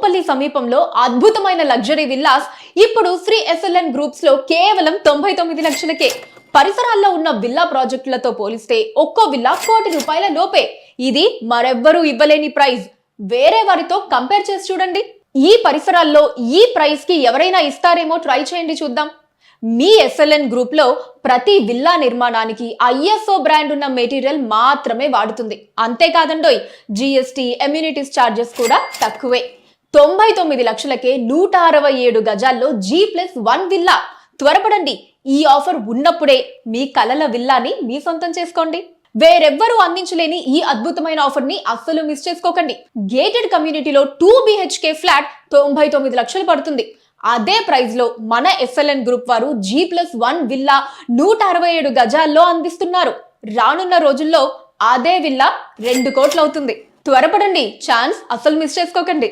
నాంపల్లి సమీపంలో అద్భుతమైన luxury villas ఇప్పుడు శ్రీ ఎస్ఎల్ఎన్ గ్రూప్స్ లో కేవలం 99 లక్షలకే. పరిసరాల్లో ఉన్న విల్లా ప్రాజెక్టులతో పోలిస్తే ఒక్కో విల్లా ₹1,00,00,000 లోపే. ఇది మరెవ్వరూ ఇవ్వలేని ప్రైస్. వేరే వారితో కంపేర్ చేసి చూడండి. ఈ పరిసరాల్లో ఈ ప్రైస్ కి ఎవరైనా ఇస్తారేమో ట్రై చేయండి, చూద్దాం. మీ ఎస్ఎల్ఎన్ గ్రూప్ లో ప్రతి విల్లా నిర్మాణానికి ఐఎస్ఓ బ్రాండ్ ఉన్న మెటీరియల్ మాత్రమే వాడుతుంది. అంతేకాదండోయ్, జిఎస్టీ, ఎమ్యూనిటీస్ చార్జెస్ కూడా తక్కువే. 99 లక్షలకే 167 గజాల్లో G+1 విల్లా. త్వరపడండి, ఈ ఆఫర్ ఉన్నప్పుడే మీ కలల విల్లాని మీ సొంతం చేసుకోండి. వేరెవ్వరూ అందించలేని ఈ అద్భుతమైన ఆఫర్ ని అస్సలు మిస్ చేసుకోకండి. గేటెడ్ కమ్యూనిటీలో 2 BHK ఫ్లాట్ 99 లక్షలు పడుతుంది. అదే ప్రైస్ లో మన ఎస్ఎల్ఎన్ గ్రూప్ వారు G+1 విల్లా 167 గజాల్లో అందిస్తున్నారు. రానున్న రోజుల్లో అదే విల్లా 2 కోట్లు అవుతుంది. త్వరపడండి, ఛాన్స్ అస్సలు మిస్ చేసుకోకండి.